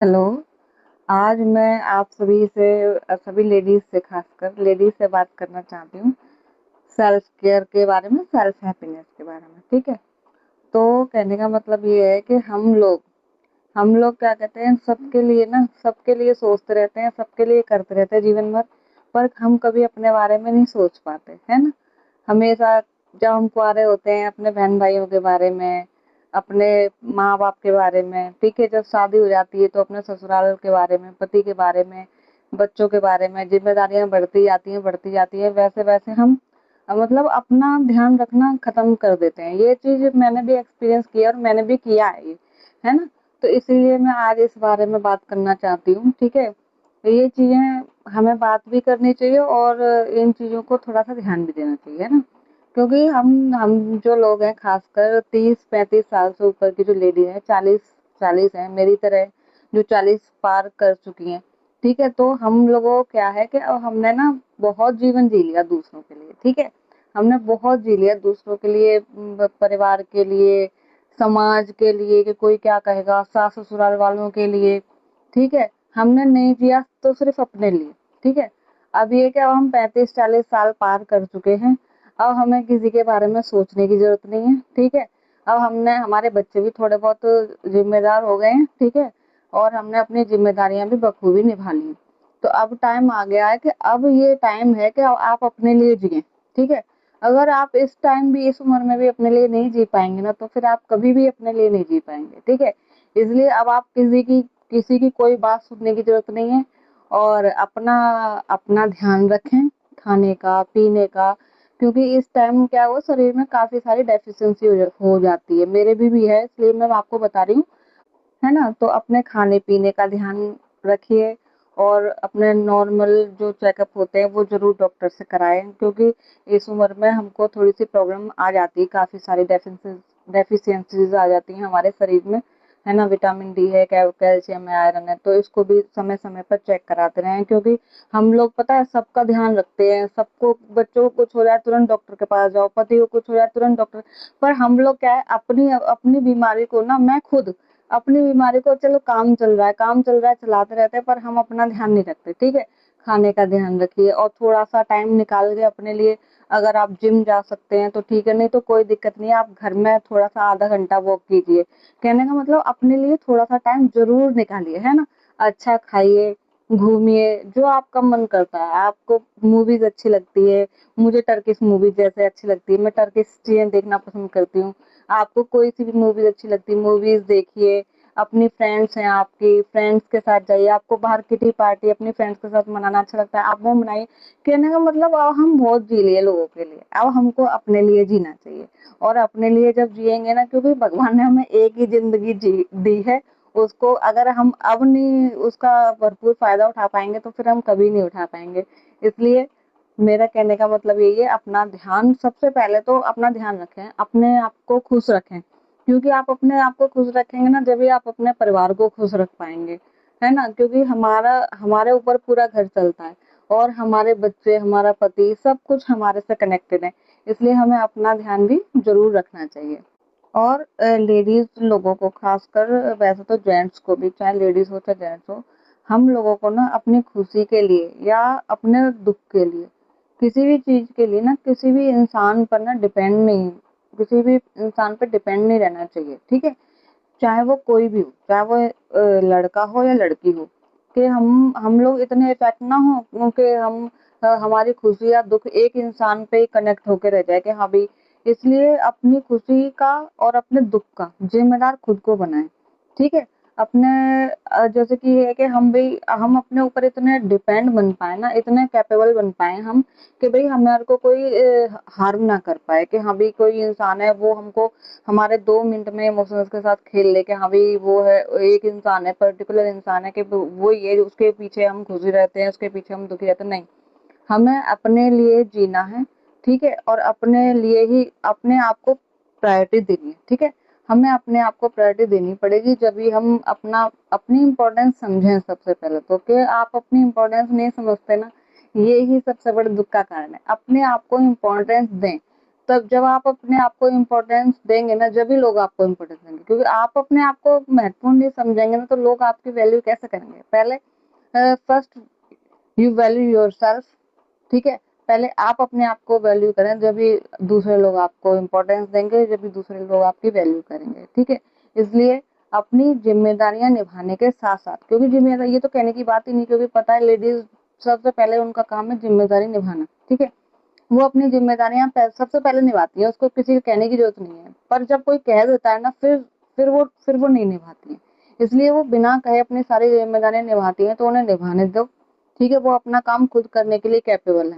Hello. आज मैं आप सभी से सभी लेडीज से खासकर लेडीज से बात करना चाहती हूँ सेल्फ केयर के बारे में, सेल्फ हैप्पीनेस के बारे में। ठीक है। तो कहने का मतलब ये है कि हम लोग क्या कहते हैं, सबके लिए ना, सबके लिए सोचते रहते हैं, सबके लिए करते रहते हैं जीवन भर, पर हम कभी अपने बारे में नहीं सोच पाते, है ना? हमेशा जब हम कुआरे होते हैं अपने बहन भाइयों के बारे में, अपने माँ बाप के बारे में, ठीक है, जब शादी हो जाती है तो अपने ससुराल के बारे में, पति के बारे में, बच्चों के बारे में, जिम्मेदारियां बढ़ती जाती है, वैसे वैसे हम मतलब अपना ध्यान रखना खत्म कर देते हैं। ये चीज मैंने भी एक्सपीरियंस किया और मैंने भी किया है ये, है ना? तो इसीलिए मैं आज इस बारे में बात करना चाहती हूँ। ठीक है। तो ये चीजें हमें बात भी करनी चाहिए और इन चीजों को थोड़ा सा ध्यान भी देना चाहिए, है ना? क्योंकि हम जो लोग हैं, खासकर 30-35 साल से ऊपर की जो लेडी है, 40 है मेरी तरह, जो 40 पार कर चुकी हैं। ठीक है। तो हम लोगों को क्या है कि अब हमने ना बहुत जीवन जी लिया दूसरों के लिए। ठीक है। हमने बहुत जी लिया दूसरों के लिए, परिवार के लिए, समाज के लिए कि कोई क्या कहेगा, सास ससुराल वालों के लिए। ठीक है। हमने नहीं जिया तो सिर्फ अपने लिए। ठीक है। अब ये कि अब हम 35-40 साल पार कर चुके हैं। अब हमें किसी के बारे में सोचने की जरूरत नहीं है। ठीक है। अब हमने, हमारे बच्चे भी थोड़े बहुत जिम्मेदार हो गए हैं। ठीक है। और हमने अपनी जिम्मेदारियां भी बखूबी निभा ली। तो अब टाइम आ गया है कि अब ये टाइम है कि अब आप अपने लिए जिए। ठीक है। अगर आप इस टाइम भी, इस उम्र में भी अपने लिए नहीं जी पाएंगे ना, तो फिर आप कभी भी अपने लिए नहीं जी पाएंगे। ठीक है। इसलिए अब आप किसी की कोई बात सुनने की जरूरत नहीं है। और अपना अपना ध्यान रखें, खाने का, पीने का। क्योंकि इस टाइम क्या हुआ, शरीर में काफी सारी डेफिशिएंसी हो जाती है। मेरे भी है, इसलिए मैं आपको बता रही हूँ, है ना? तो अपने खाने पीने का ध्यान रखिए और अपने नॉर्मल जो चेकअप होते हैं वो जरूर डॉक्टर से कराएं, क्योंकि इस उम्र में हमको थोड़ी सी प्रॉब्लम आ जाती है, काफी सारी डेफिशिएंसीज आ जाती हैं हमारे शरीर में, है ना? विटामिन डी है, कैल्शियम है, आयरन है, तो इसको भी समय समय पर चेक कराते रहें। क्योंकि हम लोग, पता है, सबका ध्यान रखते हैं, सबको, बच्चों को कुछ हो जाए तुरंत डॉक्टर के पास जाओ, पति को कुछ हो जाए तुरंत डॉक्टर। पर हम लोग क्या है, अपनी अपनी बीमारी को ना, मैं खुद अपनी बीमारी को, चलो काम चल रहा है, काम चल रहा है, चलाते रहते हैं, पर हम अपना ध्यान नहीं रखते। ठीक है। खाने का ध्यान रखिए और थोड़ा सा टाइम निकाल के अपने लिए, अगर आप जिम जा सकते हैं तो ठीक है, नहीं तो कोई दिक्कत नहीं है, आप घर में थोड़ा सा आधा घंटा वॉक कीजिए। कहने का मतलब अपने लिए थोड़ा सा टाइम जरूर निकालिए, है ना? अच्छा खाइए, घूमिए, जो आपका मन करता है। आपको मूवीज अच्छी लगती है, मुझे टर्किश मूवीज जैसे अच्छी लगती है, मैं टर्किश चीजें देखना पसंद करती हूँ। आपको कोई सी भी मूवीज अच्छी लगती है, मूवीज देखिए। अपनी फ्रेंड्स हैं आपकी, फ्रेंड्स के साथ जाइए। आपको बाहर किटी पार्टी अपनी फ्रेंड्स के साथ मनाना अच्छा लगता है, आप वो मनाइए। कहने का मतलब अब हम बहुत जी लिए लोगों के लिए, अब हमको अपने लिए जीना चाहिए। और अपने लिए जब जिएंगे ना, क्योंकि भगवान ने हमें एक ही जिंदगी दी है, उसको अगर हम अब नहीं उसका भरपूर फायदा उठा पाएंगे तो फिर हम कभी नहीं उठा पाएंगे। इसलिए मेरा कहने का मतलब यही है, अपना ध्यान, सबसे पहले तो अपना ध्यान रखें, अपने आप को खुश रखें। क्योंकि आप अपने आप को खुश रखेंगे ना, जब भी आप अपने परिवार को खुश रख पाएंगे, है ना? क्योंकि हमारा हमारे ऊपर पूरा घर चलता है और हमारे बच्चे, हमारा पति, सब कुछ हमारे से कनेक्टेड है। इसलिए हमें अपना ध्यान भी जरूर रखना चाहिए। और लेडीज लोगों को खासकर, वैसे तो जेंट्स को भी, चाहे लेडीज हो चाहे जेंट्स हो, हम लोगों को ना अपनी खुशी के लिए या अपने दुख के लिए, किसी भी चीज के लिए ना, किसी भी इंसान पर ना डिपेंड नहीं, किसी भी इंसान पर डिपेंड नहीं रहना चाहिए। ठीक है। चाहे वो कोई भी हो, चाहे वो लड़का हो या लड़की हो, कि हम लोग इतने इफेक्ट ना हो क्योंकि हमारी खुशी या दुख एक इंसान पे ही कनेक्ट होके रह जाए कि हाँ भाई। इसलिए अपनी खुशी का और अपने दुख का जिम्मेदार खुद को बनाए। ठीक है। अपने जैसे कि ये है कि हम अपने ऊपर इतने डिपेंड बन पाए ना, इतने कैपेबल बन पाए हम, कि भाई हमारे को कोई हार्म ना कर पाए, कि हाँ भाई कोई इंसान है वो हमको हमारे 2 मिनट में इमोशंस के साथ खेल ले, के हाँ भाई वो है, एक इंसान है, पर्टिकुलर इंसान है, कि वो ये, उसके पीछे हम खुशी रहते हैं, उसके पीछे हम दुखी रहते हैं, नहीं। हमें अपने लिए जीना है। ठीक है। और अपने लिए ही अपने आप को प्रायोरिटी देनी है। ठीक है। हमें अपने आप को प्रायोरिटी देनी पड़ेगी, जब भी हम अपनी इम्पोर्टेंस समझें सबसे पहले तो, कि आप अपनी इम्पोर्टेंस नहीं समझते ना, ये ही सबसे बड़े दुख का कारण है। अपने आप को इम्पोर्टेंस दें, तब जब आप अपने आप को इम्पोर्टेंस देंगे ना, जब भी लोग आपको इम्पोर्टेंस देंगे, क्योंकि आप अपने आप को महत्वपूर्ण नहीं समझेंगे ना, तो लोग आपकी वैल्यू कैसे करेंगे। पहले फर्स्ट यू वैल्यू योरसेल्फ, ठीक है। पहले आप अपने आप को वैल्यू करें, जब भी दूसरे लोग आपको इम्पोर्टेंस देंगे, जब भी दूसरे लोग आपकी वैल्यू करेंगे, ठीक है। इसलिए अपनी जिम्मेदारियां निभाने के साथ साथ, क्योंकि जिम्मेदारी ये तो कहने की बात ही नहीं, क्योंकि पता है लेडीज सबसे पहले उनका काम है जिम्मेदारी निभाना, ठीक है। वो अपनी जिम्मेदारियां सबसे पहले निभाती है, उसको किसी को कहने की जरूरत नहीं है। पर जब कोई कह देता है ना, फिर वो नहीं निभाती है। इसलिए वो बिना कहे अपनी सारी जिम्मेदारियां निभाती हैं, तो उन्हें निभाने दो, ठीक है। वो अपना काम खुद करने के लिए कैपेबल है।